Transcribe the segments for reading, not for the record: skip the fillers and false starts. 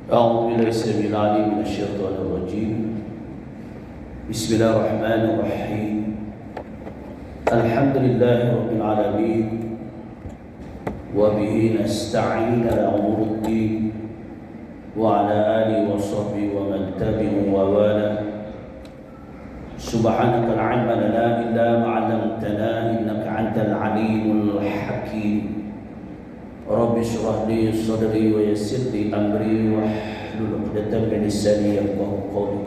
أعوذ بالله السميع العليم من الشيطان الرجيم. بسم الله الرحمن الرحيم. الحمد لله رب العالمين، وبه نستعين على أمور الدين، وعلى آله وصحبه ومن تبعهم ووالاه. سبحانك لا علم لنا إلا ما علمتنا إنك أنت العليم الحكيم. رب اشرح لي صدري ويسر لي أمري واحلل عقدة من لساني يفقهوا قولي.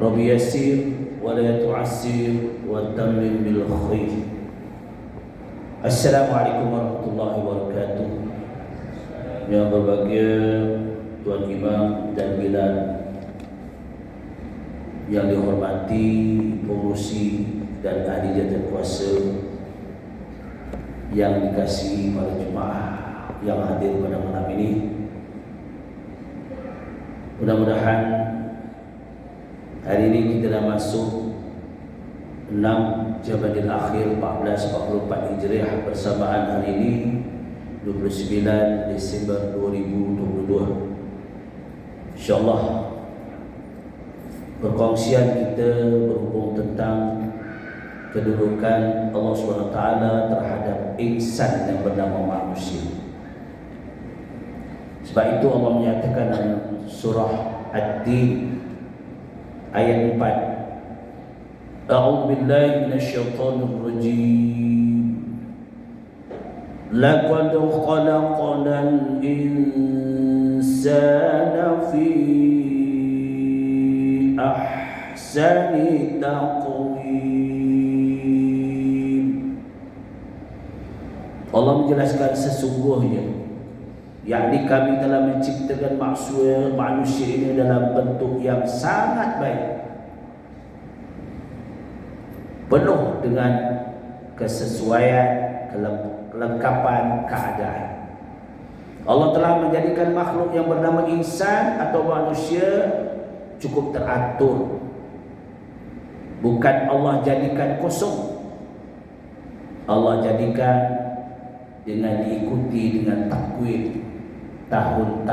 رب يسر ولا تعسر وتمم بالخير. Assalamualaikum warahmatullahi wabarakatuh. Yang berbahagia Tuan Imam dan Bilal, yang dihormati pengurusi dan ahli jawatan kuasa, yang dikasihi para jemaah yang hadir pada malam ini. Mudah-mudahan hari ini kita dah masuk 6 Jamadil Akhir 1444 Hijriah bersamaan hari ini 29 Desember 2022. InsyaAllah perkongsian kita berhubung tentang kedudukan Allah SWT terhadap insan yang bernama manusia. Sebab itu Allah menyatakan dalam surah Ad-Din ayat 4, A'udzu billahi minasyaitonir rajim. Laqad khalaqnal insana fi ahsani taqwim. Allah menjelaskan sesungguhnya, yakni kami telah menciptakan manusia ini dalam bentuk yang sangat baik, penuh dengan kesesuaian, kelengkapan keadaan. Allah telah menjadikan makhluk yang bernama insan atau manusia cukup teratur. Bukan Allah jadikan kosong, Allah jadikan dengan diikuti dengan takwim tahun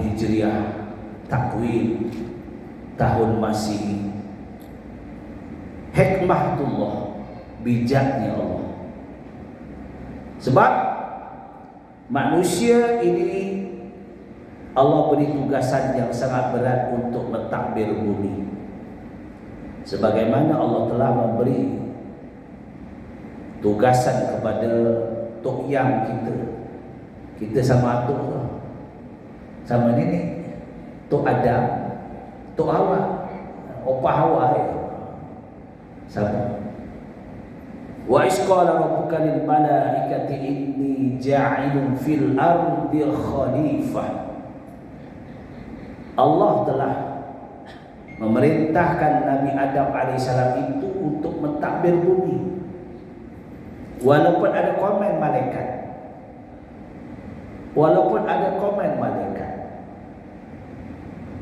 hijriah, takwim tahun Masihi. Hikmatullah, bijaknya Allah. Sebab manusia ini Allah beri tugasan yang sangat berat untuk mentadbir bumi. Sebagaimana Allah telah memberi tugasan kepada tok yang kita sama atuk tu, sama nenek, tok Adam, tok Hawa, opah Hawa sama. Wa isqala rabbuka lil malaikati inni ja'ilun fil ardi khalifah. Allah telah memerintahkan Nabi Adam alaihissalam itu untuk mentadbir bumi. Walaupun ada komen malaikat,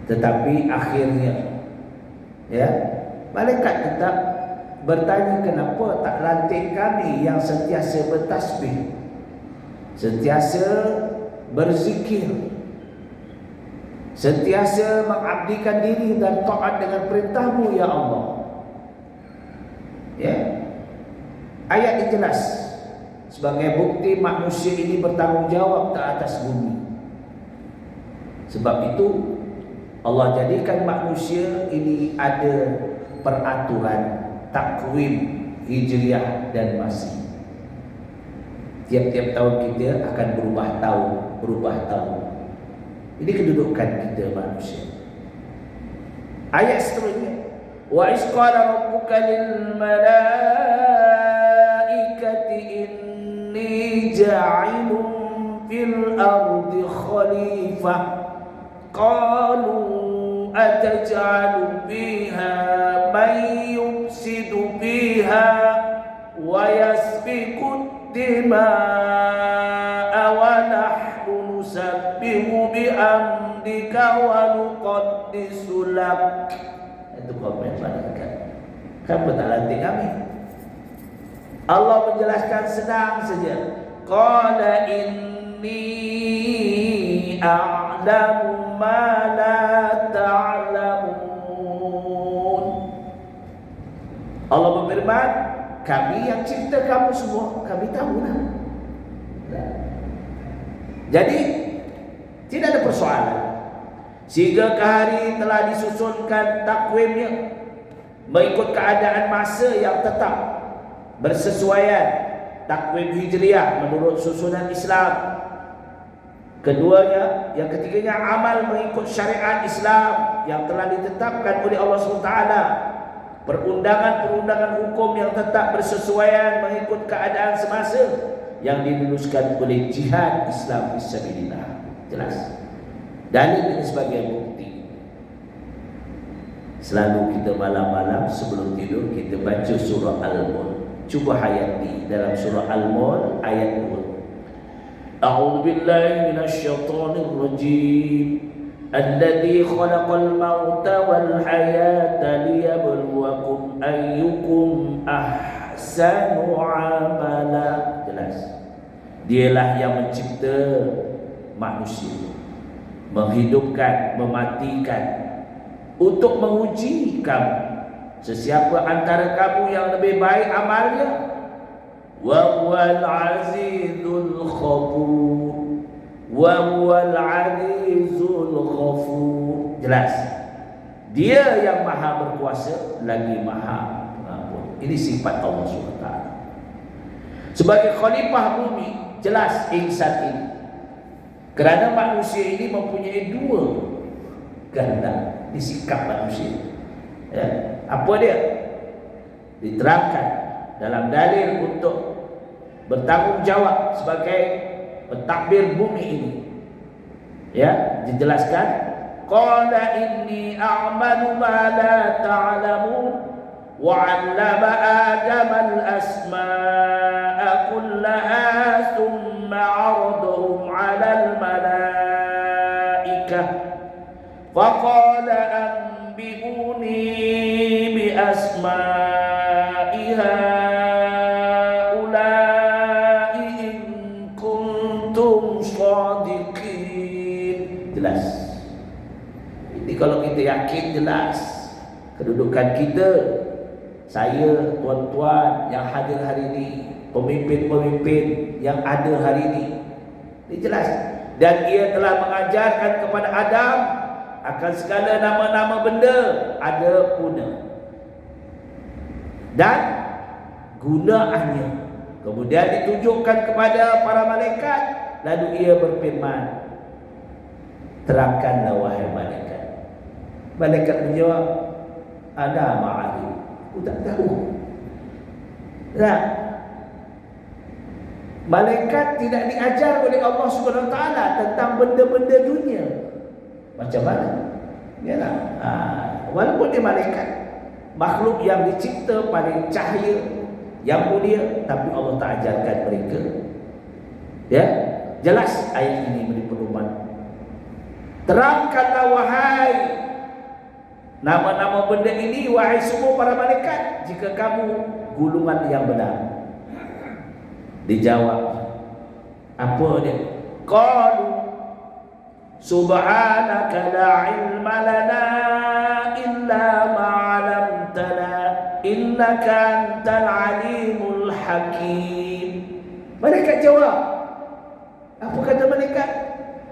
tetapi akhirnya malaikat tetap bertanya, kenapa tak lantik kami yang sentiasa bertasbih, sentiasa berzikir, sentiasa mengabdikan diri dan taat dengan perintahmu ya Allah. Ayat ini jelas sebagai bukti manusia ini bertanggungjawab ke atas bumi. Sebab itu Allah jadikan manusia ini ada peraturan takwim hijriah dan Masih. Tiap-tiap tahun kita akan berubah tahun. Ini kedudukan kita manusia. Ayat seterusnya, wa isqala rabbuka lil malaikati inni ja'ilun fil ardi khalifah qalu ataj'alu fiha man yufsidu fiha wa yasfiku dima'a wa nahnu nusabbihu bihamdika wa nuqaddisu lak. Itu komen malaikat. Kenapa tak lantik kami? Allah menjelaskan senang saja. Qala inni a'lamu ma la ta'lamun. Allah berfirman, kami yang cipta kamu semua, kami tahu lah. Jadi tidak ada persoalan. Sehingga ke hari telah disusunkan takwimnya mengikut keadaan masa yang tetap bersesuaian. Takwim Hijriah menurut susunan Islam. Keduanya, yang ketiganya amal mengikut syariat Islam yang telah ditetapkan oleh Allah SWT. Perundangan-perundangan hukum yang tetap bersesuaian mengikut keadaan semasa yang diluluskan oleh jihad Islam fisabilillah. Jelas. Dalil ini sebagai bukti. Selalu kita malam-malam sebelum tidur kita baca surah Al-Mulk. Cuba hayati dalam surah Al-Mulk ayat 2. A'udzu billahi minasyaitonir rajim. Alladzi khalaqal mauta wal hayata liyabluwakum ayyukum ahsanu amala. Jelas. Dialah yang mencipta manusia, menghidupkan, mematikan untuk menguji kamu, sesiapa antara kamu yang lebih baik amalnya. Wa huwal azizul ghafur, wa huwal azizul ghafur. Jelas, dia yang maha berkuasa lagi maha pengampun. Ini sifat Allah SWT. Sebagai khalifah bumi, jelas insan ini, kerana manusia ini mempunyai dua kehendak di sikap manusia. Ya. Apa dia? Diterangkan dalam dalil untuk bertanggungjawab sebagai pentadbir bumi ini. Ya, dijelaskan, qala inni a'malu ma la ta'lamun wa 'allama Adama al-asma'a kullaha thumma 'aradahum 'ala al-malaikah faqala anbi'uni bi asma'i haula'i in kuntum shadiqin. Jelas. Ini kalau kita yakin jelas kedudukan kita, saya, tuan-tuan yang hadir hari ini, pemimpin-pemimpin yang ada hari ini, ini jelas. Dan ia telah mengajarkan kepada Adam akan segala nama-nama benda ada guna dan gunaannya. Kemudian ditunjukkan kepada para malaikat, lalu ia berfirman, terangkanlah wahai malaikat. Malaikat menjawab, ana ma'alim, aku tak tahu. Nah, malaikat tidak diajar oleh Allah SWT tentang benda-benda dunia. Macam mana? Yalah, walaupun dia malaikat, makhluk yang dicipta paling cahaya, yang mulia, tapi Allah tak ajarkan mereka. Ya, jelas ayat ini beri pedoman. Terangkanlah wahai nama-nama benda ini, wahai semua para malaikat, jika kamu gulungan yang benar. Dijawab, apa dia? Qalu subhanaka la ilma lana illa ma 'allamtana innaka antal alimul hakim. Malaikat jawab, apa kata malaikat?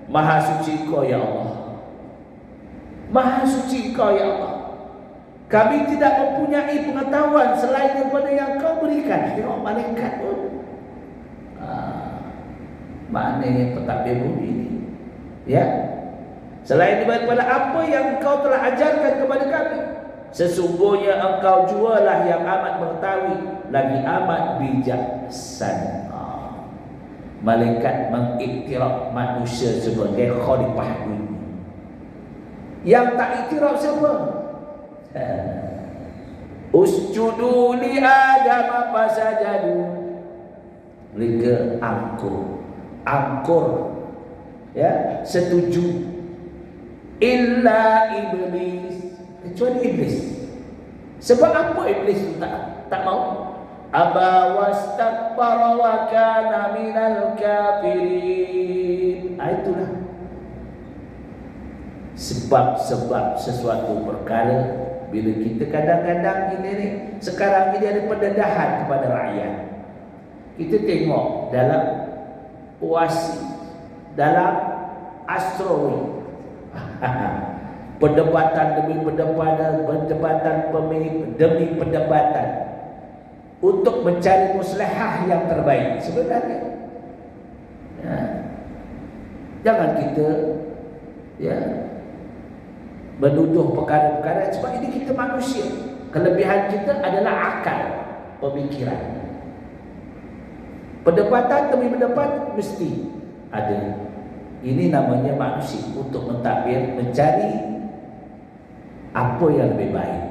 Maha suci Kau ya Allah, Maha suci Kau ya Allah. Kami tidak mempunyai pengetahuan selain daripada yang Kau berikan. Tengok malaikat pun maknanya pentadbir bumi ini, ya, selain daripada apa yang Kau telah ajarkan kepada kami. Sesungguhnya Engkau jualah yang amat mengetahui lagi amat bijaksana. Malaikat mengiktiraf manusia sebagai khalifah bumi. Yang tak iktiraf siapa? Usjudu li Adam fasajadu. Mereka angkur, ya, setuju. Illa iblis, kecuali iblis. Sebab apa iblis tak mau? Aba wastakbara wa kana minal kafirin. Itulah sebab-sebab sesuatu perkara. Bila kita kadang-kadang ini ni, sekarang ini ada pendedahan kepada rakyat. Kita tengok dalam puasi, dalam astronomi, perdebatan demi perdebatan, demi perdebatan untuk mencari maslahah yang terbaik sebenarnya. Jangan kita menuduh perkara-perkara, sebab ini kita manusia. Kelebihan kita adalah akal, pemikiran. Perdebatan demi perdebatan mesti ada. Ini namanya manusia, untuk mentadbir, mencari apa yang lebih baik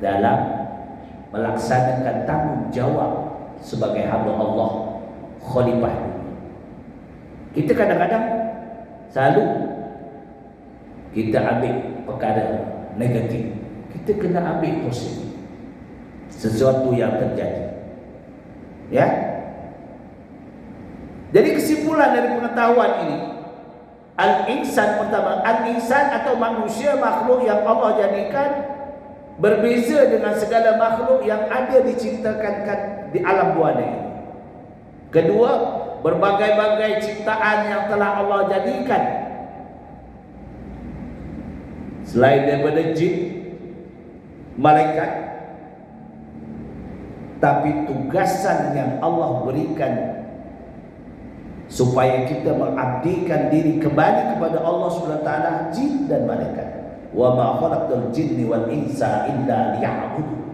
dalam melaksanakan tanggungjawab sebagai hamba Allah, khalifah. Kita kadang-kadang selalu kita ambil perkara negatif, kita kena ambil positif sesuatu yang terjadi. Jadi kesimpulan dari pengetahuan ini, al-insan pertama, al-insan atau manusia, makhluk yang Allah jadikan berbeza dengan segala makhluk yang ada diciptakan di alam buana ini. Kedua, berbagai-bagai ciptaan yang telah Allah jadikan selain daripada jin, malaikat, tapi tugasan yang Allah berikan supaya kita mengabdikan diri kembali kepada Allah SWT, jin dan malaikat. Wa ma khalaqtul jinni wal insa illa liya'budun.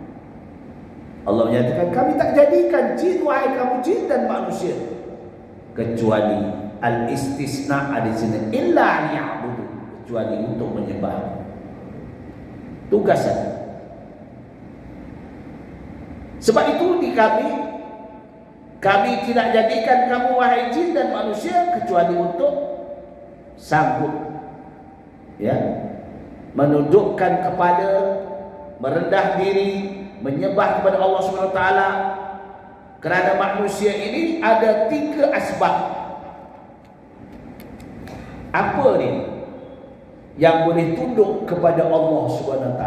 Allah menyatakan, kami tak jadikan jin, wahai kamu jin dan manusia, kecuali al-istisna di sini, illa liya'budun, kecuali untuk menyembah. Tugasan. Sebab itu di kami tidak jadikan kamu wahai jin dan manusia kecuali untuk sanggup menundukkan kepala, merendah diri, menyembah kepada Allah SWT. Kerana manusia ini ada 3 asbab. Apa ni yang boleh tunduk kepada Allah SWT?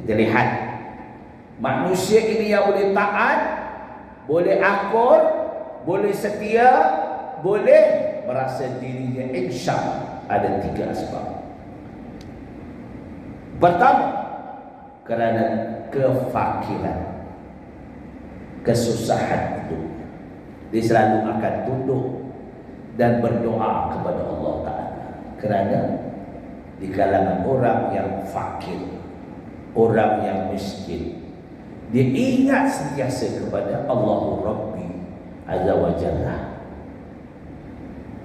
Kita lihat, manusia ini yang boleh taat, boleh akur, boleh setia, boleh merasa dirinya insya. Ada 3 asbab. Pertama, kerana kefakiran, kesusahan hidup, dia selalu akan tunduk dan berdoa kepada Allah Ta'ala. Kerana di kalangan orang yang fakir, orang yang miskin, dia ingat sentiasa kepada Allahu Rabbi Azza wa Jalla.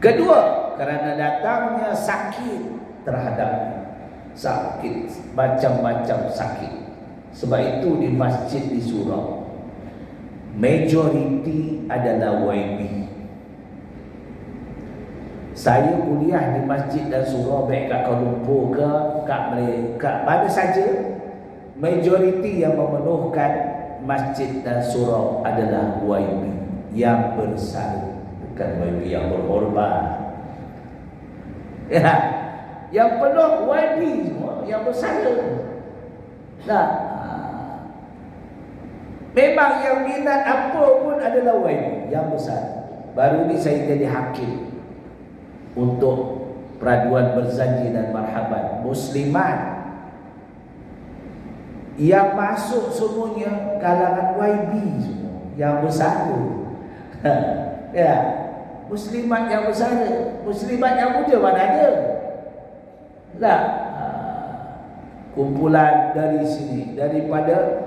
Kedua, kerana datangnya sakit terhadapnya, sakit, macam-macam sakit. Sebab itu di masjid di surau, majoriti adalah YB. Saya kuliah di masjid dan surau, baik kat Kuala Lumpur ke kat Malaysia, mana saja, majoriti yang memenuhkan masjid dan surau adalah YB yang bersara, bukan YB yang berhormat. Yang penuh YB semua, yang bersara. Memang yang minat apa pun adalah YB yang besar. Baru ni saya jadi hakim untuk peraduan berzanji dan marhaban muslimat. Yang masuk semuanya kalangan YB semua, yang bersara. Muslimat yang bersara, muslimat yang muda mana ada? Kumpulan dari sini, daripada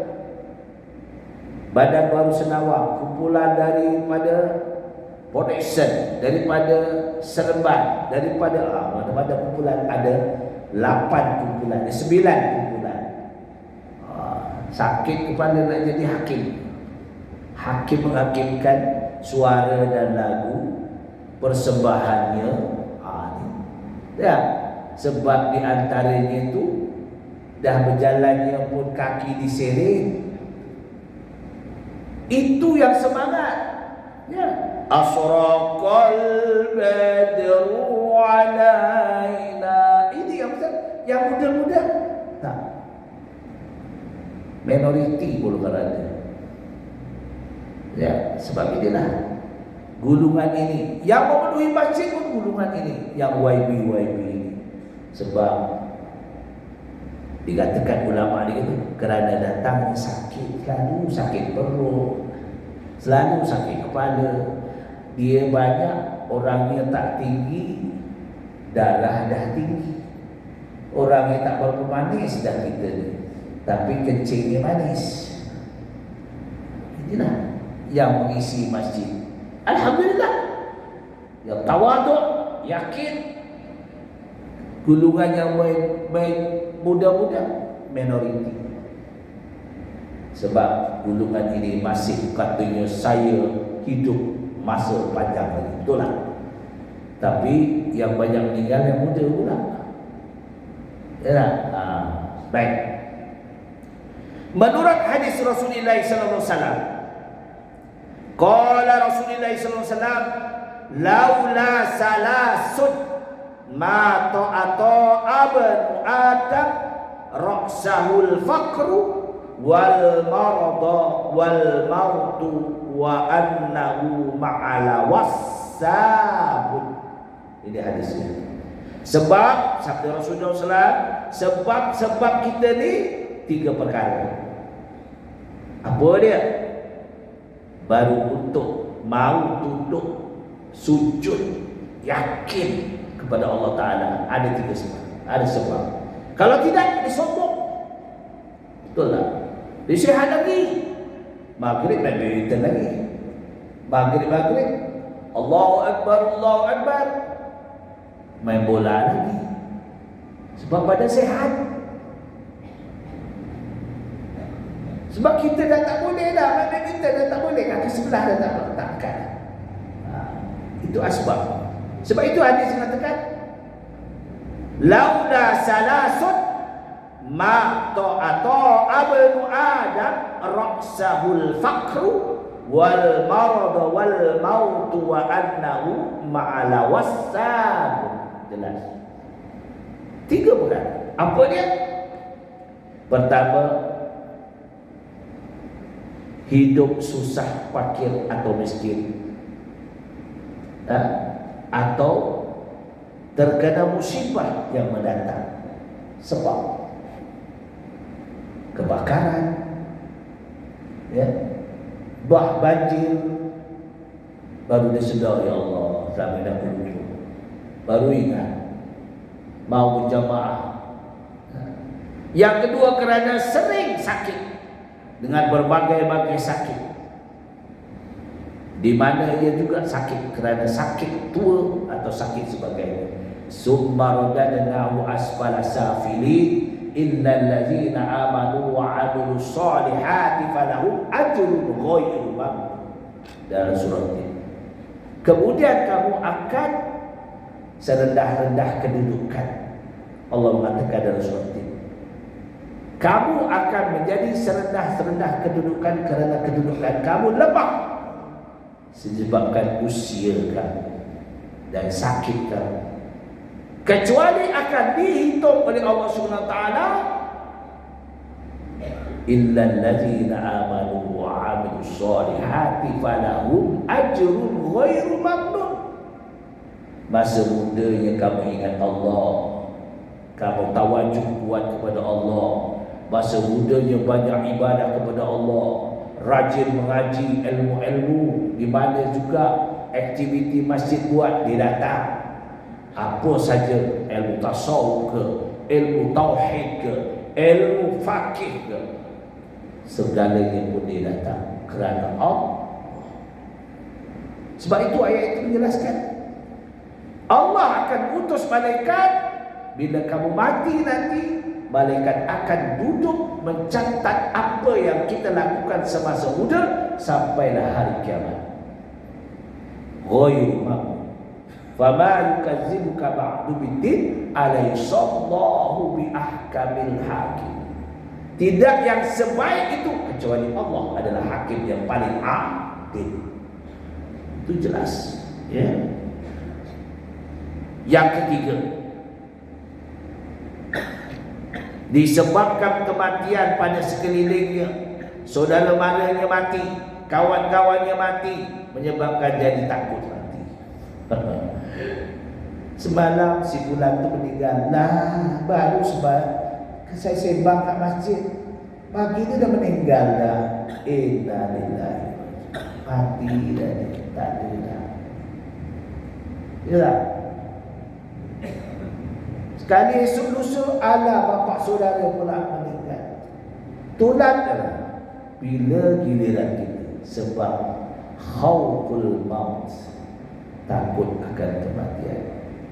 Badan Baru Senawang, kumpulan daripada Protection, daripada Seremban, daripada mana-mana kumpulan, ada 8 kumpulan, 9 kumpulan. Sakit kepala nak jadi hakim. Hakim menghakimkan suara dan lagu, persembahannya. Sebab di antaranya itu dah berjalannya pun kaki diseret. Itu yang semangat. Asraqal badru alaina. Ini minoriti golongan ada. Ya, sebab itulah gulungan ini yang memenuhi masjid pun gulungan ini, yang YB ini. Sebab dikatakan ulama ni itu kerana datang sakit, selalu sakit perut, selalu sakit kepala. Dia banyak orangnya tak tinggi, darah dah tinggi. Orangnya tak berapa manis dah kita ni, tapi kencingnya manis. Inilah yang mengisi masjid. Alhamdulillah, yang tawaduk, yakin, golongan yang baik muda-muda minoriti. Sebab golongan ini masih katanya saya hidup masa panjang lagi, betul lah. Tapi yang banyak meninggal yang muda pula. Ya, baik. Menurut hadis Rasulullah sallallahu alaihi wasallam, qala Rasulullah sallallahu alaihi wasallam, laula salasun ma ta'ata abnu adam ra'sahul faqru wal marada wal mautu wa annahu ma'ala wasabun. Ini hadisnya. Sebab sabda Rasulullah SAW, sebab kita ni 3 perkara. Apa dia? Baru untuk mau tunduk sujud yakin kepada Allah Ta'ala. Ada 3 sebab. Ada sebab. Kalau tidak, dia sombong. Betul tak? Dia sihat lagi. Maghrib badminton lagi. Maghrib Allahu Akbar, main bola lagi. Sebab badan sehat. Sebab kita dah tak boleh dah main badminton, dah tak boleh, kaki sebelah dah tak letakkan. Itu asbab. Sebab itu hadis mengatakan laula salasun ma ta'ata abnu adam ra'sahul faqru wal marad wal maut wa annahu ma'ala wasab. Jelas 3 perkara. Apa dia? Pertama, hidup susah, fakir atau miskin, atau terkena musibah yang mendatang, sebab kebakaran, ya, banjir, baru dia sedar, ya Allah, selama dah dulu, baru ingat mau berjamaah. Yang kedua, kerana sering sakit dengan berbagai-bagai sakit, di mana ia juga sakit kerana sakit tua atau sakit sebagainya. Summa radadnahu asfala safilin innal ladzina amanu wa 'amilus solihati falahum ajrun ghairu mamnun. Dalam surah ini. Kemudian kamu akan serendah-rendah kedudukan. Allah mengatakan dalam surah ini, kamu akan menjadi serendah-rendah kedudukan kerana kedudukan kamu lemah disebabkan usia kamu dan sakit kamu. Kecuali akan dihitung oleh Allah Subhanahu Wa Taala, illal ladzina amanu wa 'amilus solihati falahum ajrun ghairu mamnun. Masa mudanya kamu ingat Allah, kamu tawajuh kuat kepada Allah, masa mudanya banyak ibadah kepada Allah, rajin mengaji ilmu-ilmu, di mana juga aktiviti masjid buat, dia datang. Apa saja, ilmu tasawuf ke, ilmu tauhid ke, ilmu fakih ke, segalanya pun dia datang kerana Allah. Sebab itu ayat itu menjelaskan Allah akan utus malaikat. Bila kamu mati nanti, malaikat akan duduk mencatat apa yang kita lakukan semasa muda sampailah hari kiamat. Ghairu mamnun. Fama yukazzibuka ba'du biddin alaysallahu bi ahkamil hakim. Tidak yang sebaik itu kecuali Allah adalah hakim yang paling adil. Itu jelas, ya. Yang ketiga, disebabkan kematian pada sekelilingnya, saudara maranya mati, kawan-kawannya mati, menyebabkan jadi takut mati. Semalam si bulan tu meninggal, lah baru saya sembang kat masjid, pagi ni dah meninggal dah. Innalillahi, mati dah dia, tak ada dah. Ya. Sekali esok lusa, ala bapak saudara pula meninggal. Tulang dah. Bila giliran kita, sebab khauful maut, takut akan kematian.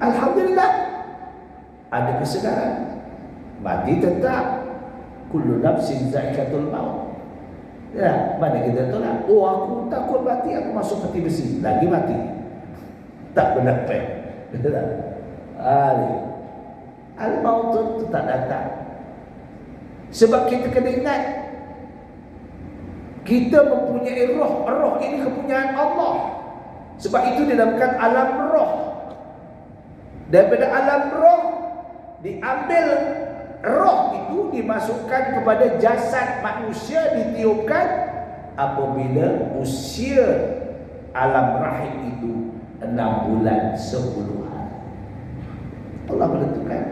Alhamdulillah, ada kesedaran. Mati tetap, kullu nafsin za'iqatul maut. Ya, mana kita tolak? Oh, aku takut mati, aku masuk peti besi, lagi mati. Tak bernafas. Al-maut itu tak datang. Sebab kita kena ingat, kita mempunyai roh. Roh ini kepunyaan Allah. Sebab itu dinamakan alam roh. Daripada alam roh, diambil roh itu dimasukkan kepada jasad manusia, ditiupkan apabila usia alam rahim itu 6 bulan 10 hari. Allah menentukan.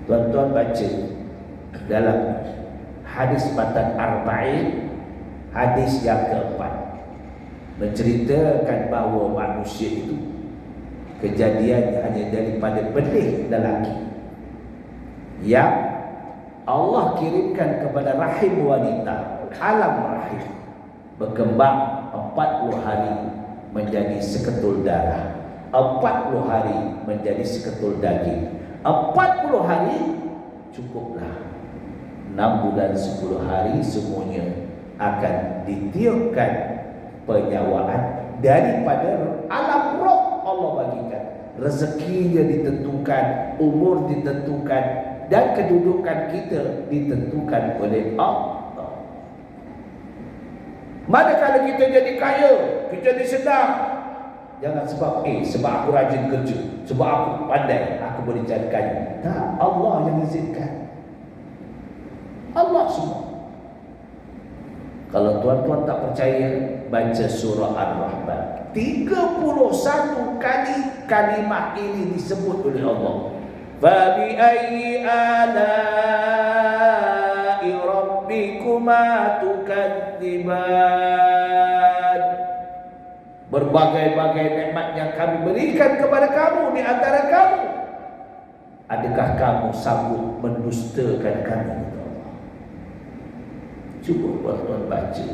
Tuan-tuan baca dalam hadis matan arba'in, hadis yang keempat, menceritakan bahawa manusia itu kejadiannya hanya daripada benih lelaki yang Allah kirimkan kepada rahim wanita, alam rahim, berkembang 40 hari menjadi seketul darah, 40 hari menjadi seketul daging, 40 hari cukuplah. 6 bulan 10 hari semuanya akan ditiupkan penyawaan daripada alam roh. Allah bagikan rezekinya, ditentukan umur, ditentukan, dan kedudukan kita ditentukan oleh Allah. Manakala kita jadi kaya, kita jadi sedang, jangan sebab sebab aku rajin kerja, sebab aku pandai, aku boleh jadi kaya. Tak, Allah yang izinkan. Allah semua. Kalau tuan-tuan tak percaya, baca surah Ar-Rahman. 31 kali kalimah ini disebut oleh Allah. Fa bi ayyi ala'i rabbikuma tukadziban. Berbagai-bagai nikmat yang kami berikan kepada kamu di antara kamu, adakah kamu sanggup mendustakan kami? Cuba tuan-tuan baca,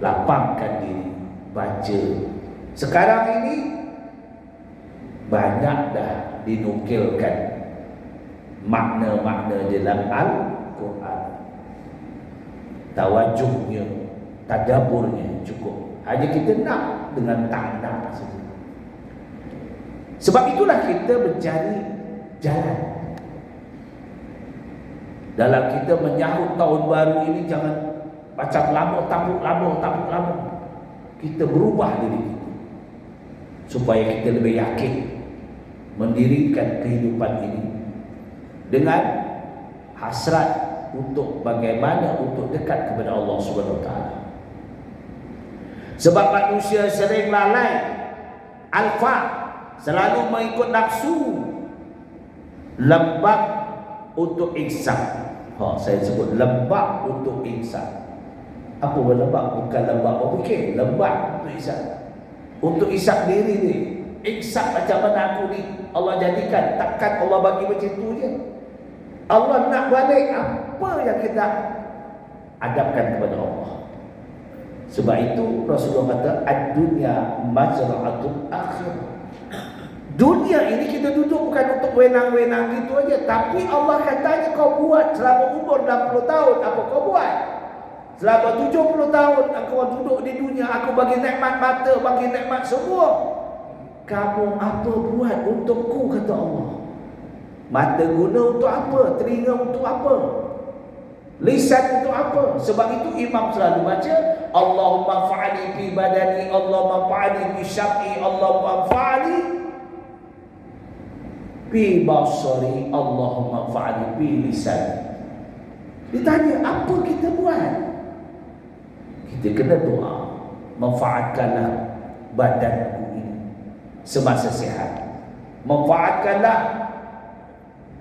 lapangkan diri, baca. Sekarang ini banyak dah dinukilkan makna-makna dalam Al-Quran. Tawajuhnya, tadaburnya cukup. Hanya kita nak dengan tak nak saja. Sebab itulah kita mencari jalan. Dalam kita menyahut tahun baru ini, jangan macam lama, tabuk lama. Kita berubah diri kita supaya kita lebih yakin mendirikan kehidupan ini dengan hasrat untuk bagaimana untuk dekat kepada Allah Subhanahu Wa Taala. Sebab manusia sering lalai, alfa, selalu mengikut nafsu, lembab untuk ihsan. Saya sebut lembab untuk ihsan. Apa lembab? Bukan lembab berfikir, lembab untuk ihsan. Untuk ihsan diri ni, ihsan macam mana aku ni Allah jadikan, takkan Allah bagi macam tu je. Allah nak balik apa yang kita hadapkan kepada Allah. Sebab itu Rasulullah kata, ad-dunya mazra'atul akhirah. Dunia ini kita duduk bukan untuk wenang-wenang gitu aja, tapi Allah katanya kau buat selama umur 60 tahun, apa kau buat? Selama 70 tahun kau duduk di dunia, aku bagi nikmat mata, bagi nikmat semua. Kamu apa buat untukku, kata Allah. Mata guna untuk apa? Telinga untuk apa? Lisan untuk apa? Sebab itu imam selalu baca, Allahumma fa'ali fi badani, Allahumma fa'ali fi syam'i, Allahumma fa'ali bi basari, Allahumma fa'ali bi lisani. Ditanya apa kita buat? Kita kena doa, manfaatkanlah badanku ini semasa sihat, manfaatkanlah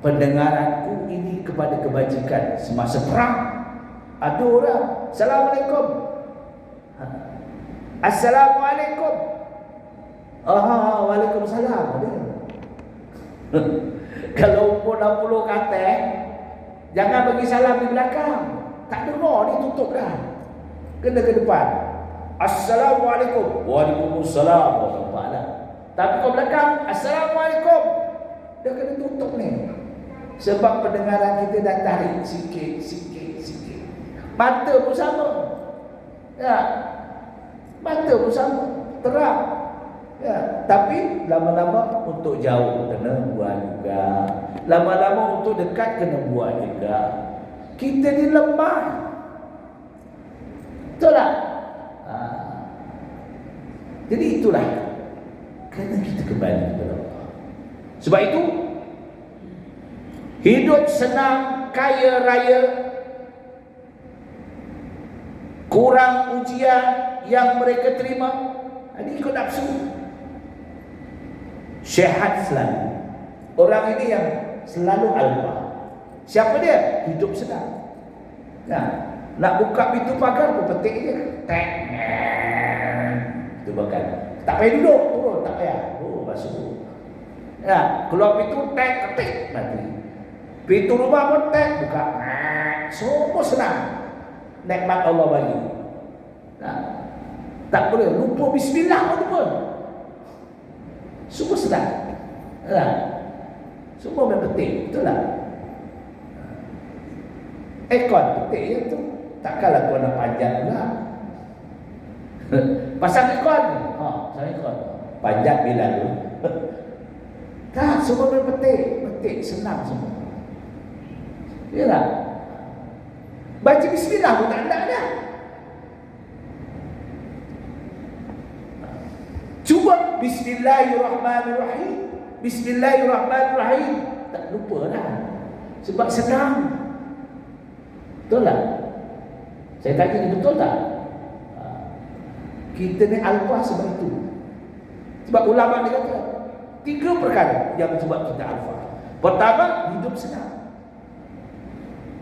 pendengaranku ini kepada kebajikan semasa perang. Ada orang, Assalamualaikum, Assalamualaikum, Waalaikumsalam. Kalau umur 60 kata, jangan bagi salam di belakang. Tak dengar, ni tutup dah. Kena ke depan, Assalamualaikum, Waalaikumsalam. Nampak tak? Tapi kau belakang, Assalamualaikum, dah kena tutup ni. Sebab pendengaran kita dah tarik sikit. Mata pun sama. Ya, mata pun sama, terang. Ya, tapi lama-lama untuk jauh kena buat juga. Lama-lama untuk dekat kena buat juga. Kita ni lemah. Betul tak? Jadi itulah kena kita kembali kepada Allah. Sebab itu hidup senang, kaya raya, kurang ujian yang mereka terima, ini ikut nafsu. Sihat selalu. Orang ini yang selalu alfa. Siapa dia? Hidup senang. Nah, nak buka pintu pagar pun petik je. Tek. Itu bahkan tak payah duduk, turun, tak payah. Oh, masuk. Nah, keluar pintu, tek, ketik, mati. Pintu rumah pun tek, buka. Semua senang. Nikmat Allah bagi. Nah, tak boleh lupa bismillah pun. Semua senang. Nah, semua memang penting, betul tak? Aircon penting je tu. Takkanlah tuan nak panjat pula. Pasang aircon. Pasang aircon. Panjat bila tu. Tak, semua memang penting, senang semua. Yalah. Baca bismillah pun tak ada dah. Cuba bismillahirrahmanirrahim. Bismillahirrahmanirrahim. Tak lupa dah. Sebab senang. Betul tak? Saya tanya ni betul tak? Kita ni alfa sebab itu. Sebab ulama dia kata 3 perkara yang sebab kita alfa. Pertama, hidup senang.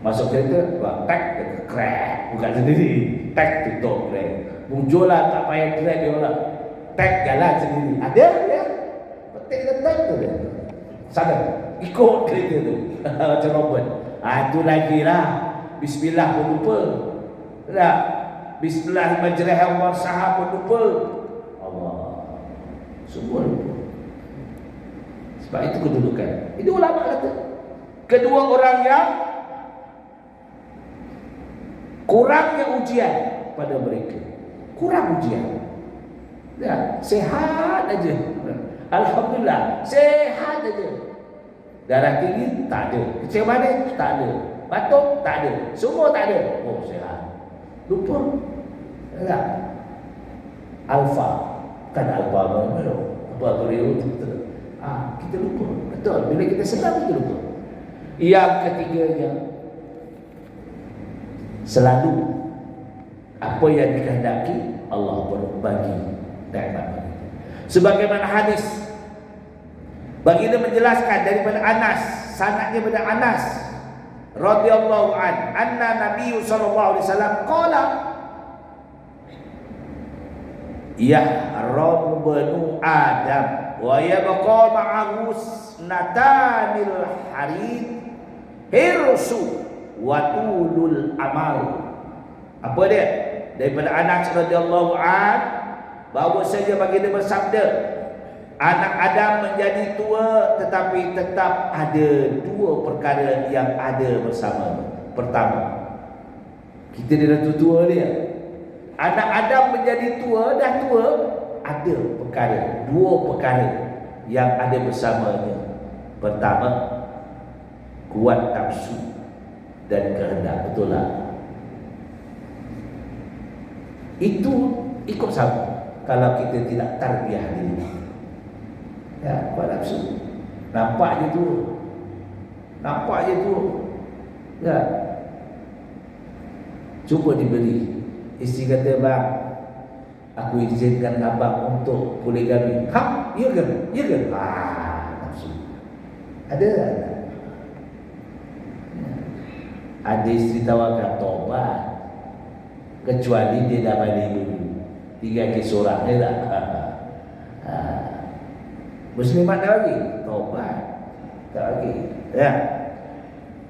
Masuk kereta, buat tag, crack, buka sendiri. Tag, tutup, crack. Muncullah, tak payah crack dia orang. Tag, jalan sendiri. Ada dia. Petik dia tag tu dia. Sana, ikut kereta tu. Macam Robert. Itu lagi lah. Bismillah pun lupa. Tak? Bismillah majrahah wa sahab pun lupa. Allah. Semua lupa. Sebab itu kedudukan. Itu ulama kata. Kedua orang yang kurangnya ujian pada mereka. Kurang ujian. Ya, sehat aja. Alhamdulillah, sehat aja. Darah tinggi tak ada. Kecil badan tak ada. Batuk tak ada. Semua tak ada. Oh, sehat. Lupa. Ya. Alfa. Kan alfa baru. Apa beliau tu? Kita lupa. Betul. Bila kita senang kita lupa. Yang ketiganya, selalu apa yang dikehendaki Allah berbagi nikmat. Sebagaimana hadis baginda menjelaskan daripada Anas, sanadnya daripada Anas radhiyallahu anna Nabi sallallahu alaihi wasallam qala yahram banu Adam wa yabqa ma'ahu natanil harid hirsu wa tulul amal. Apa dia? Daripada Anas radhiyallahu bahawa saja baginda bersabda, anak Adam menjadi tua tetapi tetap ada 2 perkara yang ada bersama. Pertama, kita dah tua dia. Anak Adam menjadi tua, dah tua, ada perkara, 2 perkara yang ada bersamanya. Pertama, kuat nafsu dan kehendak. Betul lah. Itu ikut sama. Kalau kita tidak tarbiyah diri, ya, kuat nafsu. Nampak je tu. Ya. Cuba dibeli. Isteri kata, bang, aku izinkan abang untuk poligami. Ha? Ya ke? Nafsu. Ada. Ada isteri tawakal tobat. Kecuali dia dah balik dulu. 3 kes orang dia tak. Muslimat dah lagi tobat. Tak lagi. Ya.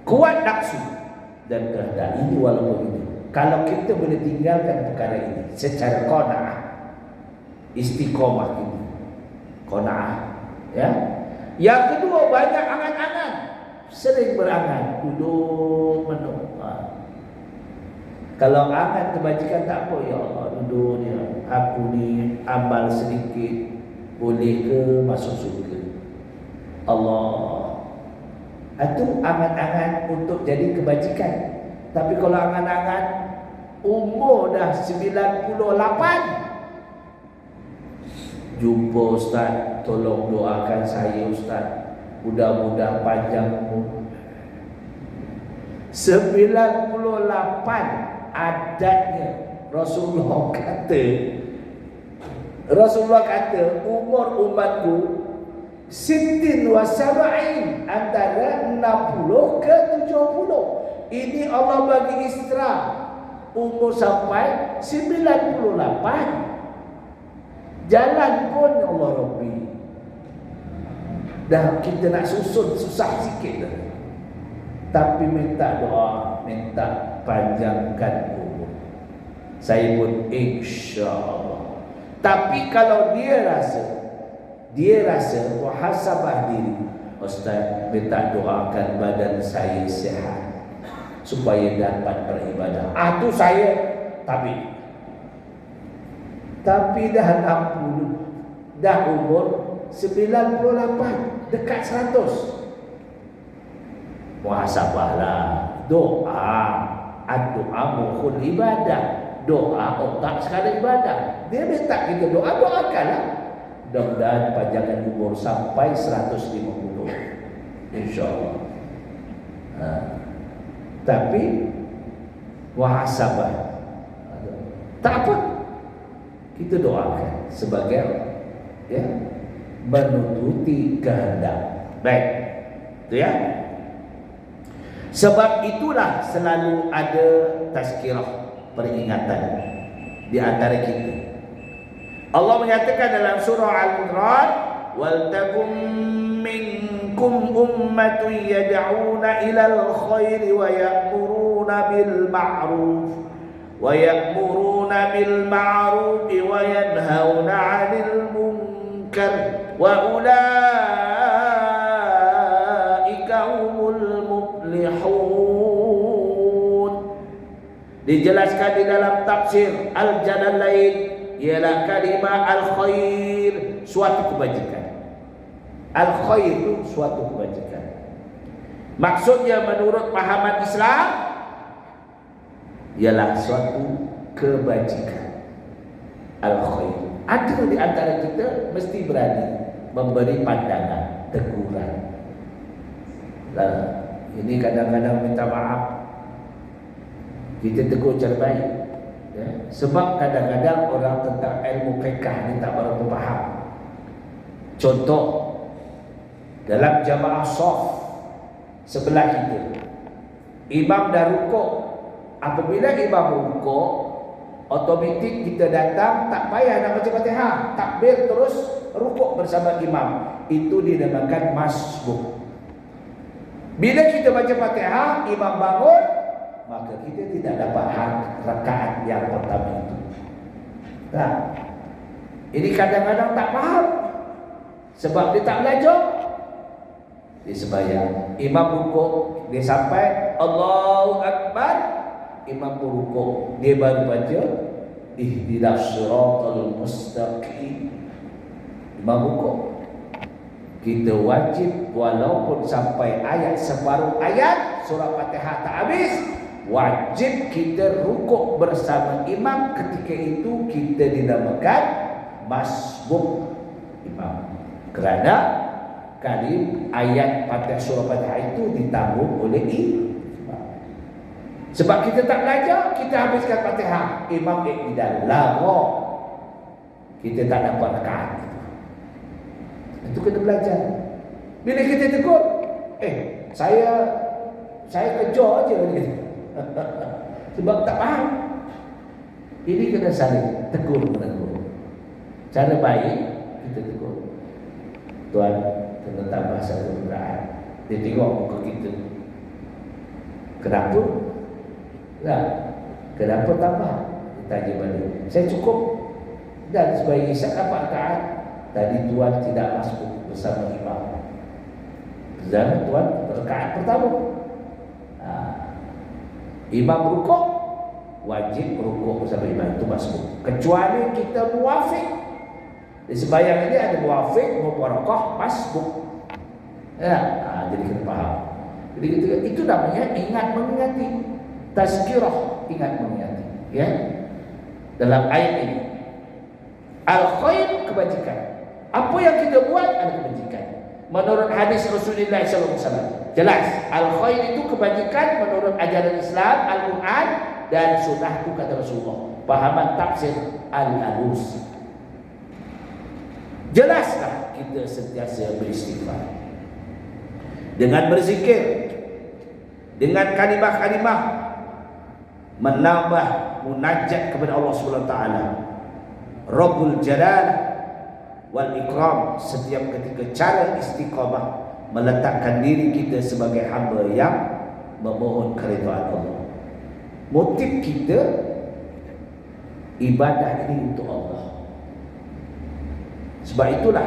Kuat nafsu dan kehendak ini walaupun itu. Kalau kita boleh tinggalkan perkara ini secara qanaah, istiqomah ini. Qanaah, ya. Yang kedua, banyak angan-angan. Sering berangan, duduk menung. Kalau angan kebajikan tak apa, ya Allah, duduk dia. Aku ni amal sedikit, boleh ke masuk surga? Allah. Itu angan-angan untuk jadi kebajikan. Tapi kalau angan-angan umur dah 98, jumpa ustaz, tolong doakan saya ustaz, mudah-mudahan panjang umur. 98 adatnya. Rasulullah kata umur umatku Sittin wa sab'in, antara 60 ke 70. Ini Allah bagi isra umur sampai 98. Jalan pun Allah Rabbi. Dah kita nak susun susah sikit dah. Tapi minta doa, minta panjangkan umur. Saya pun insya-Allah. Tapi kalau dia rasa muhasabah diri, ustaz, minta doakan badan saya sihat supaya dapat beribadah. Tu saya tapi dah 60, dah umur 98, dekat 100. Muhasabahlah. Doa mukhul ibadah. Doa otak sekali ibadah. Dia minta kita doakanlah. Mudah-mudahan panjangan umur sampai 150, insya-Allah. Tapi muhasabah tak apa, kita doakan sebagai menuruti kehendak. Baik, itu ya. Sebab itulah selalu ada tazkirah, peringatan di antara kita. Allah menyatakan dalam surah Al-Imran, wal takum minkum ummatun yad'una ilal khairi wa ya'muruna bil ma'ruf wa yanhauna 'anil munkar wa ulaika humul muflihun. Dijelaskan di dalam tafsir Al-Jalalain, ialah kalimah al-khair, suatu kebajikan. Al-khair itu suatu kebajikan. Maksudnya menurut pahaman Islam ialah suatu kebajikan. Al-khair. Ada di antara kita mesti berani memberi pandangan, teguran. Ini kadang-kadang minta maaf, kita tegur cara baik. Ya. Sebab kadang-kadang orang tentang ilmu fiqh ni tak berapa faham. Contoh, dalam jamaah shaf sebelah kita, imam dah rukuk. Apabila imam rukuk, otomatik kita datang, tak payah nak baca Fatihah, takbir terus rukuk bersama imam. Itu dinamakan masbuk. Bila kita baca Fatihah, imam bangun, maka kita tidak dapat rakaat yang pertama itu. Nah, ini kadang-kadang tak faham sebab dia tak belajar. Dia sembahyang, imam rukuk, dia sampai Allahu Akbar, imam rukuk, dia baru baca ihdinas siratal mustaqim. Imam rukuk. Kita wajib walaupun sampai ayat separuh ayat surah Fatihah tak habis, wajib kita rukuk bersama imam. Ketika itu kita dinamakan masbuk imam. Kerana kali ayat Fatihah surah Fatihah itu ditanggung oleh imam. Sebab kita tak belajar, kita habiskan Fatihah, imam iktidal lagha, kita tak dapat rakaat. Itu kena belajar. Bila kita tegur, saya kejar aja gitu. Sebab tak faham. Ini kena saling tegur menegur. Cara baik kita tegur. Tuan, kena tambah satu rakaat. Dia tengok muka kita. Kenapa? Nah, kenapa tambah? Dia tanya balik. Saya cukup. Dan sebagai isyak dapat rakaat. Tadi tuan tidak masuk bersama imam. Zaman tuan rakaat pertama. Imam rukuk, wajib rukuk bersama imam, itu masuk. Kecuali kita muwafiq. Di sembahyang ini ada muwafiq, mubarakah, masbuk. Ya, jadi kita faham. Jadi itu namanya ingat mengingati. Tazkirah, ingat mengingati. Ya. Dalam ayat ini, al-khair, kebajikan. Apa yang kita buat adalah kebajikan. Menurut hadis Rasulullah SAW, jelas al-khair itu kebajikan menurut ajaran Islam, Al-Quran dan sunnah itu kata Rasulullah. Pahaman tafsir Al-Alus. Jelaslah kita sentiasa beristighfar dengan berzikir, dengan kalimah-kalimah menambah munajat kepada Allah Subhanahu Wa Taala, Rabbul Jalal wal Ikram. Setiap ketika cara istiqamah meletakkan diri kita sebagai hamba yang memohon keridhaan Allah. Motif kita ibadah ini untuk Allah. Sebab itulah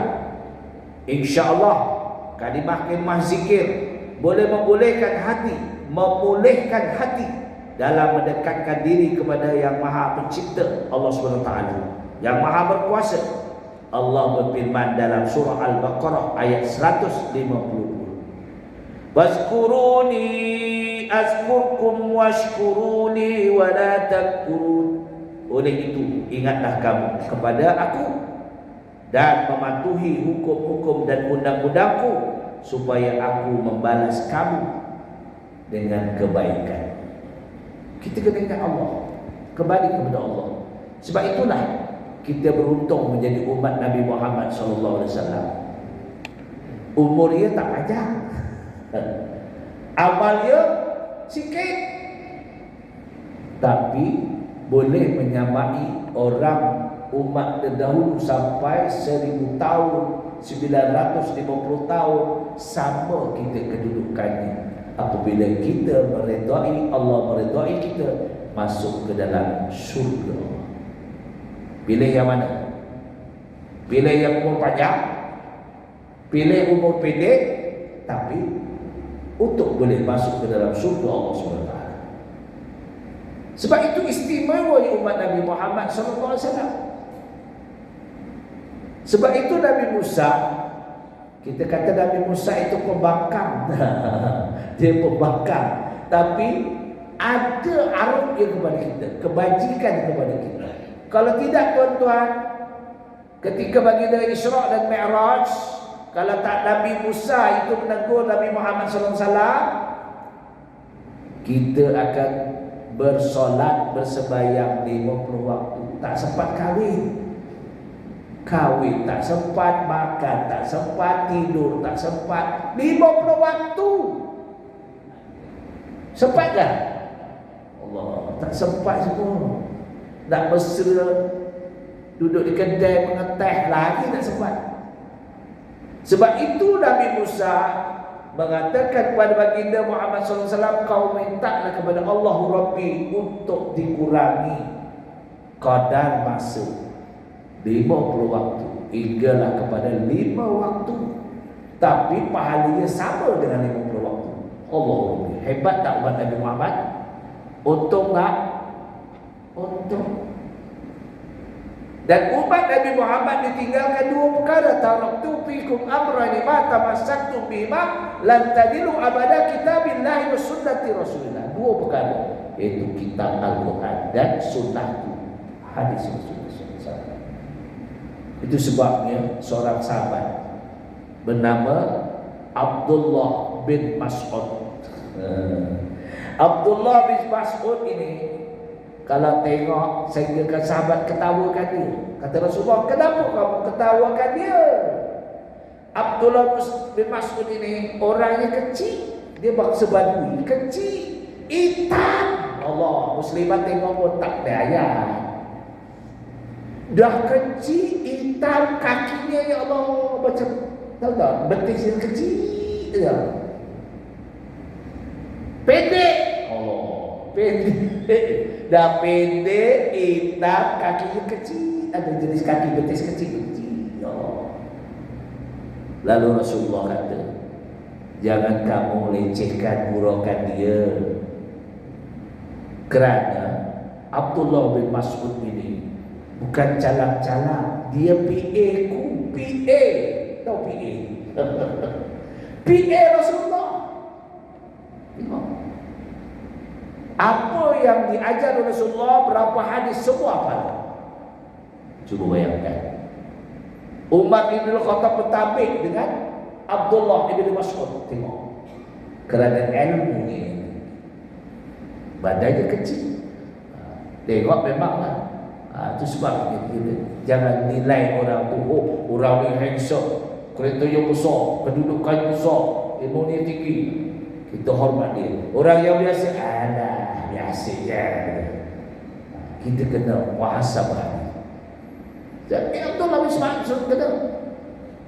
insya-Allah kalimah-kalimah zikir boleh membolehkan hati, memulihkan hati dalam mendekatkan diri kepada Yang Maha Pencipta, Allah Subhanahu Wa Taala, Yang Maha Berkuasa. Allah berfirman dalam surah Al-Baqarah ayat 150. Wazkuruni azkurkum washkuruni wa la takfurun. Oleh itu ingatlah kamu kepada aku dan mematuhi hukum-hukum dan undang-undangku supaya aku membalas kamu dengan kebaikan. Kita kena ingat Allah, kembali kepada Allah. Sebab itulah kita beruntung menjadi umat Nabi Muhammad SAW. Umur dia tak panjang, amal dia sikit, tapi boleh menyamai orang umat terdahulu sampai 1000 tahun, 950 tahun, sama kita kedudukannya. Apabila kita meredai Allah, meredai kita, masuk ke dalam syurga. Pilih yang mana? Pilih yang umur panjang, pilih umur pendek, tapi untuk boleh masuk ke dalam syurga Allah SWT. Sebab itu istimewa umat Nabi Muhammad SAW. Sebab itu Nabi Musa, kita kata Nabi Musa itu pembangkang. Dia pembangkang, tapi ada arah dia kepada kita, kebajikan kepada kita. Kalau tidak tuan-tuan, ketika baginda Isra dan Mi'raj, kalau tak Nabi Musa itu menegur Nabi Muhammad SAW, kita akan bersolat, bersembahyang 50 waktu, tak sempat kahwin, tak sempat makan, tak sempat tidur, tak sempat 50 waktu. Sempat tak? Allah, tak sempat semua. Nak mesra, duduk di kedai mengeteh lagi tak sempat. Sebab itu Nabi Musa mengatakan kepada baginda Muhammad SAW, kau mintalah kepada Allah Rabbi untuk dikurangi kadar masa 50 waktu hinggalah kepada 5 waktu, tapi pahalanya sama dengan 50 waktu. Allah Rabbi, hebat tak umat Nabi Muhammad? Untung tak? Untung. Dan umat Nabi Muhammad ditinggalkan 2 perkara. Taraktu fikum amrani ma tamassaktum bihima lan tadilu abada kitabillahi wa sunnati rasulillah. 2 perkara, iaitu kitab Al-Quran dan sunnah hadis Rasulullah SAW. Itu sebabnya seorang sahabat bernama Abdullah bin Mas'ud. Abdullah bin Mas'ud ini kalau tengok sehingga sahabat ketawakan dia. Kata Rasulullah, kenapa kamu ketawakan dia? Abdullah bin Mas'ud ini orangnya kecil, dia bangsa Badui, kecil, hitam. Allah, muslimat tengok pun tak daya. Dah kecil, hitam, kakinya ya Allah macam tahu tak, betis yang kecil ya. Pendek. Allah, pendek. Dah pendek, hitam, kakinya kecil. Ada jenis kaki betis kecil-kecil. Ya Allah. Lalu Rasulullah kata, jangan kamu lecehkan murahkan dia. Kerana Abdullah bin Mas'ud ini bukan calak-calak, dia PA ku, PA. Tahu PA? PA Rasulullah. Tengok. Apa yang diajar Rasulullah, berapa hadis, semua apa? Cuba bayangkan. Umar bin Khattab bertabik dengan Abdullah bin Mas'ud. Tengok. Kerana ilmunya, badannya kecil. Tengok memanglah. Itu sebab kita jangan nilai orang tu, oh orang ni handsome, keretanya besar, kedudukannya besar, ilmunya tinggi, kita hormat dia. Orang yang biasa, alah biasa je. Kita kena muhasabah. Jadi Abdullah bin Mas'ud kata,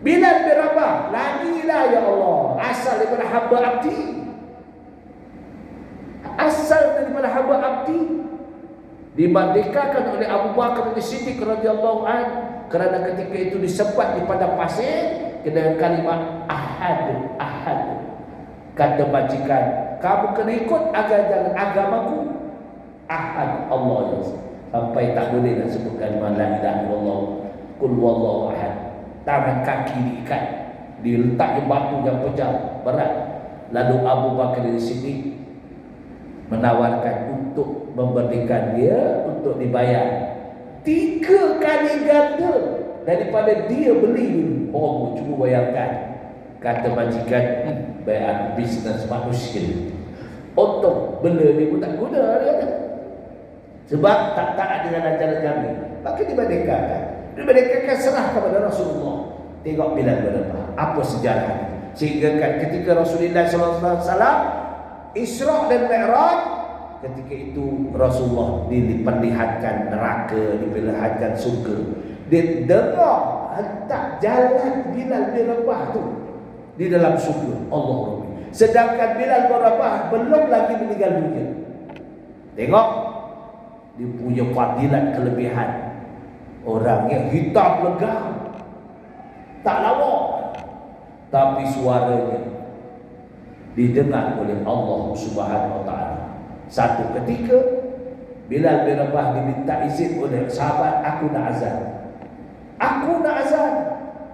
Bilal bin Rabah, lagilah ya Allah, asal daripada hamba abdi. Asal daripada hamba abdi, dimerdekakan oleh Abu Bakar As-Siddiq radhiyallahu anhu kerana ketika itu disebat di padang pasir dengan kalimat ahad, ahad. Kata majikan, kamu kena ikut ajaran agamaku, ahad, Allah ya. Sampai tak boleh nak sebut kalimat la ilaha illallah, qul huwallahu ahad. Tangan kaki diikat, diletakkan batu yang pecah berat. Lalu Abu Bakar As-Siddiq menawarkan untuk memerdekakan dia, untuk dibayar 3 kali ganda daripada dia beli dulu. Oh, cuba bayangkan. Kata majikan, bayar bisnes manusia. Untung bela dia pun tak guna, dia kata. Sebab tak taat dengan ajaran kami, maka dimerdekakan. Dimerdekakan serah kepada Rasulullah. Tengok Bilal bin Rabah, apa sejarahnya. Sehingga kan ketika Rasulullah SAW Isra dan Mi'raj, ketika itu Rasulullah diperlihatkan neraka, diperlihatkan surga. Dia dengar hentak jalan Bilal bin Rabah tu di dalam surga. Allah Rabbi. Sedangkan Bilal bin Rabah belum lagi meninggal dunia. Tengok, dia punya fadilat kelebihan. Orang yang hitam legam, tak lawa, tapi suaranya didengar oleh Allah Subhanahu wa taala. Satu ketika Bilal bin Rabah diminta izin oleh sahabat, aku nak azan. Aku nak azan.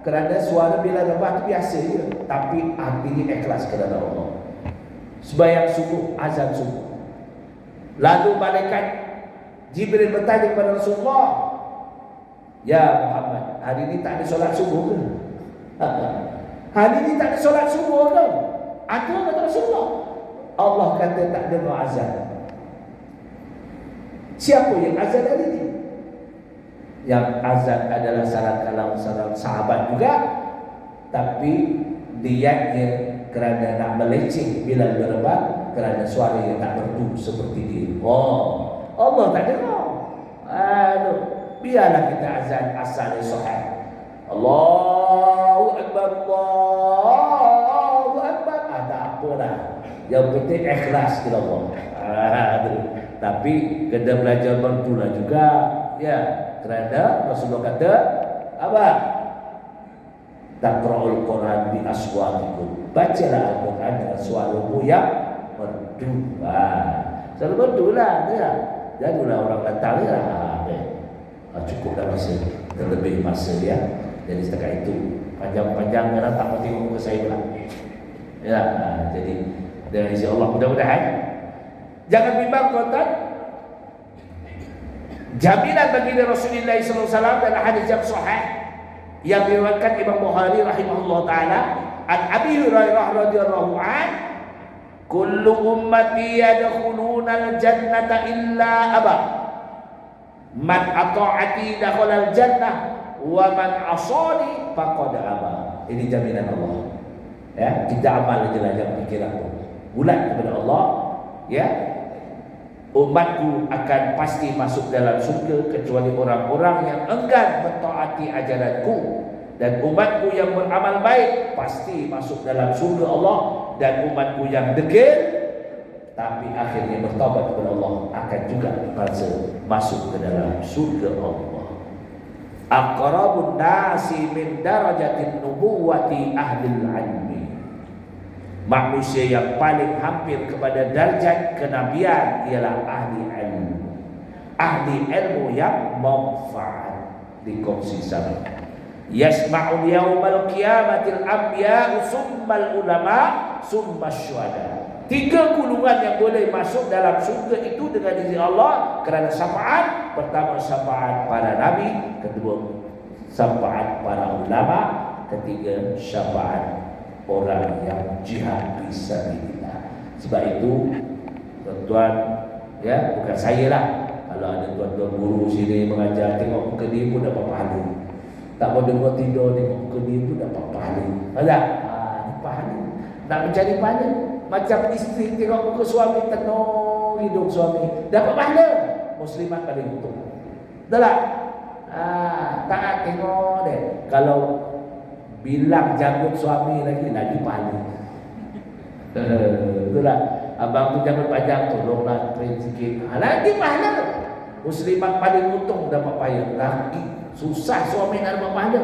Kerana suara Bilal bin Rabah itu biasa je, tapi hatinya ikhlas kepada Allah. Sembahyang subuh, azan subuh. Lalu malaikat Jibril bertanya kepada Rasulullah, ya Muhammad, hari ini tak ada solat subuh ke? Hari ini tak ada solat subuh ke? Ada kata Rasulullah. Allah kata tak dengar azan. Siapa yang azan hari ini? Yang azan adalah salah sahabat juga, tapi niatnya kerana nak meleceh Bilal bin Rabah, kerana suara yang tak merdu seperti dia. Oh, Allah tak dengar. Aduh, biarlah kita azan asal sahih. Allahu Akbar, Allahu Akbar. Tak apalah. Yang penting ikhlas kepada Allah. Aduh. Tapi kena belajar merdulah juga. Ya, kerana Rasulullah kata apa? Taqra'ul Quran bi aswatikum. Bacalah Al-Quran dengan suaramu yang merdu. Selalu merdu lah dia. Jadilah orang datang ya. Cukup dah masa, terlebih masa ya. Jadi setakat itu, panjang-panjang kadang tak mau tengok muka saya pula. Ya, jadi dengan izin Allah mudah-mudahan jangan bimbang tuan-tuan. Jaminan bagi Rasulullah SAW dalam hadis yang sahih, yang diriwayatkan Imam Bukhari rahimahullah taala an Abi Hurairah radhiyallahu an, kullu ummati yadkhuluna al-jannata illa aba, man ata'ati dakhala al-jannah wa man asani faqad aba. Ini jaminan Allah. Ya, kita amal jelajah pikiran tu. Bulat kepada Allah, ya. Umatku akan pasti masuk dalam surga kecuali orang-orang yang enggan mentaati ajaranku, dan umatku yang beramal baik pasti masuk dalam surga Allah, dan umatku yang degil tapi akhirnya bertaubat kepada Allah akan juga masuk ke dalam surga Allah. Aqrabun nasi min darajatin nubuwati ahlil ilmi. Manusia yang paling hampir kepada darjat kenabian ialah ahli ilmu. Ahli ilmu yang manfaat dikongsi sama. Yasma'ul yawmal qiyamatil anbiya summal ulama summas syuhada. 3 golongan yang boleh masuk dalam surga itu dengan izin Allah kerana syafaat. Pertama, syafaat para nabi. Kedua, syafaat para ulama. Ketiga, syafaat orang yang jihad fisabilillah. Sebab itu tuan-tuan, ya, bukan saya lah, kalau ada tuan-tuan guru sini mengajar, tengok muka dia pun dapat pahala. Tak boleh buat tidur, tengok muka dia pun dapat pahala. Alah, ni pahala. Nak mencari pahala. Macam isteri tengok muka suami, tenung hidung suami, dapat pahala. Muslimat paling untung. Betul tak? Tak tengok deh. Kalau bilang janggut suami lagi pahala. Betul tak? Abang tu janggut panjang, tolonglah train sikit. Lagi pahala. Muslimat paling untung dapat pahala. Lagi susah suami nak dapat pahala.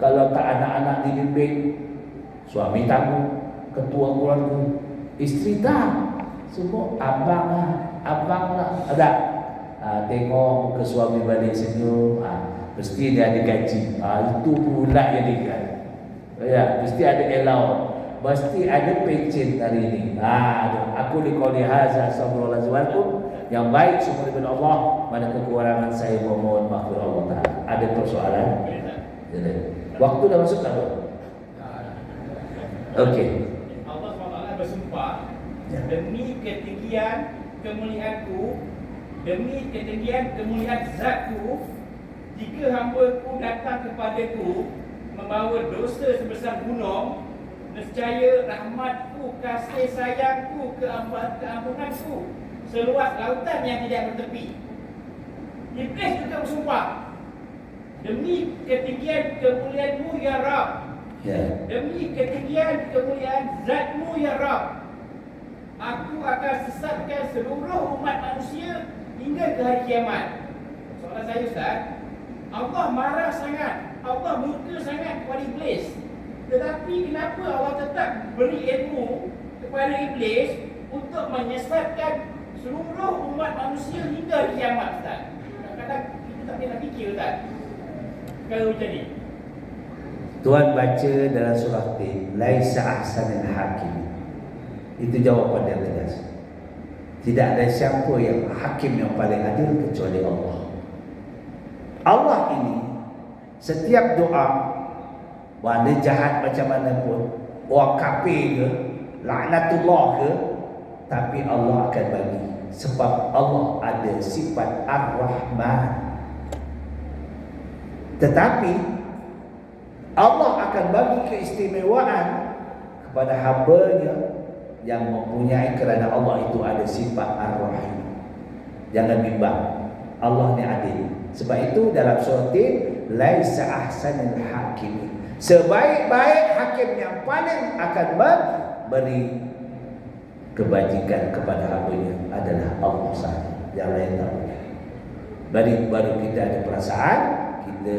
Kalau tak anak-anak dibimbing, suami tanggung, ketua keluarga, isteri tak, semua abang lah. Ada. Tengok muka suami balik senyum, mesti dia ada gaji. Itu pula yang dia. Ya, mesti ada allowance, mesti ada pencen hari ini. Aku liqauli hadza sallallahu alaihi wasallam, yang baik semua daripada Allah, mana kekurangan saya memohon maghfirah Allah Taala. Ada persoalan? Waktu dah masuk tak? Okey. Allah SWT bersumpah, demi ketinggian kemuliaanku, demi ketinggian kemuliaan zatku, jika hamba-Ku datang kepadaku membawa dosa sebesar gunung, nescaya rahmat-Ku, kasih sayang-Ku, keampunan-Ku seluas lautan yang tidak bertepi. Iblis juga bersumpah, demi ketinggian kemuliaan-Mu ya Rabb, demi ketinggian kemuliaan zat-Mu ya Rabb, aku akan sesatkan seluruh umat manusia hingga ke hari kiamat. Soalan saya, Ustaz, Allah marah sangat, Allah murka sangat kepada iblis, tetapi kenapa Allah tetap beri ilmu kepada iblis untuk menyesatkan seluruh umat manusia hingga hari kiamat, Ustaz? Kadang-kadang kita tak boleh nak fikir, Ustaz, kalau macam ni. Tuan baca dalam surah Tin, laisa ahsanul hakim. Itu jawapan yang tegas. Tidak ada siapa yang hakim yang paling adil kecuali Allah. Allah ini setiap doa, wala jahat macam mana pun, orang kafir ke, laknatullah ke, tapi Allah akan bagi. Sebab Allah ada sifat Ar-Rahman. Tetapi Allah akan bagi keistimewaan kepada hamba-Nya yang mempunyai, kerana Allah itu ada sifat Ar-Rahim. Jangan bimbang, Allah ni adil. Sebab itu dalam surah Tin, laisa ahsanul hakim, sebaik-baik hakim yang paling akan memberi kebajikan kepada hamba-Nya adalah Allah sahaja, yang lain tak boleh. Baru kita ada perasaan, kita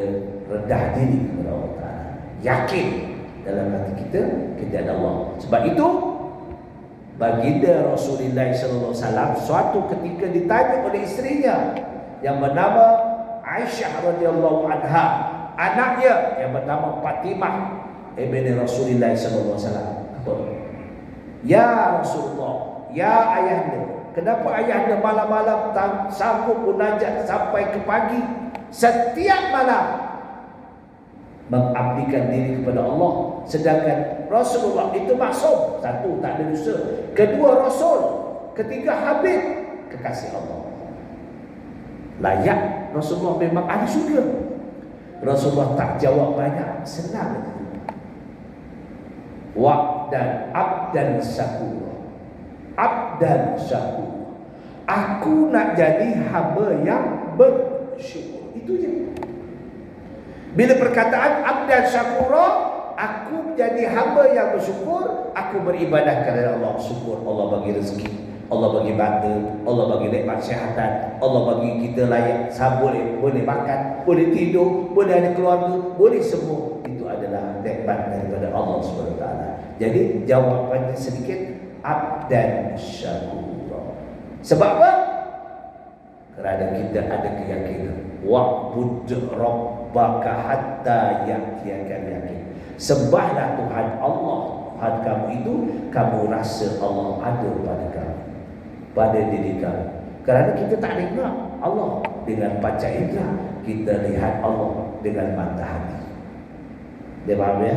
rendah diri kepada Allah Ta'ala, yakin dalam hati kita ada Allah. Sebab itu baginda Rasulullah SAW suatu ketika ditanya oleh isterinya yang bernama Aisyah radhiyallahu anha, anaknya yang bernama Fatimah ibni Rasulullah SAW. Ya Rasulullah, ya ayahnya, kenapa ayahnya malam-malam sanggup munajat sampai ke pagi? Setiap malam mengabdikan diri kepada Allah. Sedangkan Rasulullah itu maksum. Satu, tak ada dosa. Kedua, Rasul. Ketiga, Habib, kekasih Allah. Layak Rasulullah memang ahli syurga. Rasulullah tak jawab banyak, senang. Wa'dan abdan syakura. Abdan syakura. Aku nak jadi hamba yang bersyukur. Itu je. Bila perkataan abdan syakura, aku jadi hamba yang bersyukur, aku beribadah kepada Allah. Syukur Allah bagi rezeki, Allah bagi mata, Allah bagi nikmat kesihatan, Allah bagi kita layak boleh makan, boleh tidur, boleh ada keluarga, boleh semua. Itu adalah nikmat daripada Allah SWT. Jadi jawapannya sedikit, abdan syakura. Sebab apa? Kerana kita ada keyakinan, wa'bud rabbaka hatta ya'tiyakal yaqin. Sembahlah Tuhan Allah, Tuhan kamu itu, kamu rasa Allah ada pada kamu, pada diri kamu. Kerana kita tak dengar Allah dengan panca indera, kita lihat Allah dengan mata hati. Dia faham ya?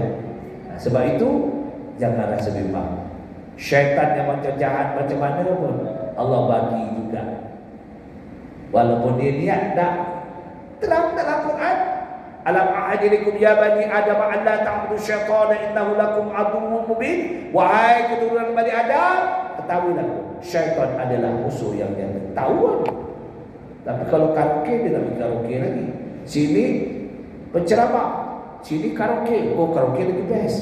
Sebab itu jangan rasa bimbang. Syaitan yang macam jahat macam mana pun Allah bagi juga. Walaupun dia niat tak terang dalam Quran, alam ahadikum ya bani adam an la ta'budu syaitana innahu lakum aduwwun mubin. Wahai keturunan Bani Adam, ketahuilah syaitan adalah musuh yang nyata. Tahu. Tapi kalau karaoke, dia nak pergi karaoke lagi. Sini penceramah, sini karaoke. Oh, karaoke lagi best.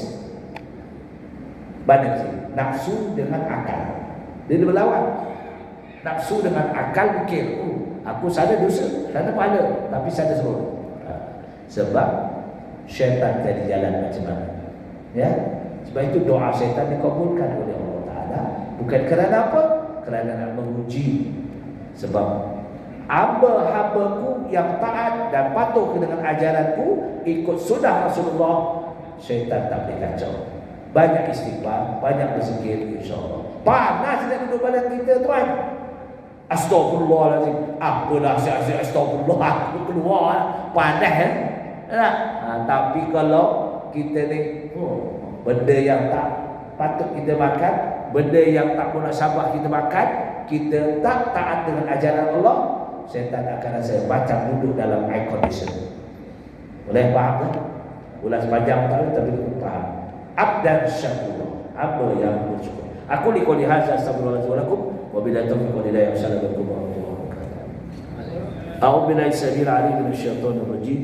Mana sih? Nafsu dengan akal, dia berlawan. Nafsu dengan akal fikir, aku sadar dosa, sadar pahala, tapi sadar semua. Sebab syaitan jadi jalan macam mana? Ya, sebab itu doa syaitan dikabulkan oleh Allah Taala bukan kerana apa? Kerana nak menguji. Sebab hamba-hambaku yang taat dan patuh dengan ajaranku, ikut sunnah Rasulullah, syaitan tak boleh kacau. Banyak istighfar, banyak berzikir, insya-Allah. Panas nak duduk badan kita, tuan. Astagfirullahaladzim. Apalah siap-siap astagfirullah, aku keluar panas tapi kalau kita ni benda yang tak patut kita makan, benda yang tak munasabah kita makan, kita tak taat dengan ajaran Allah, syaitan akan rasa macam duduk dalam air condition. Boleh faham tak? Ulas panjang tak, tapi kita faham. Abdan syakura, apa yang bersyukur. Aku liqouli hadza astaghfirullahaladzim wa lakum wa billahi taufiq wal hidayah. Assalamualaikum warahmatullahi wabarakatuh. A'udzu billahi samil alim minasy syaithanir rajim.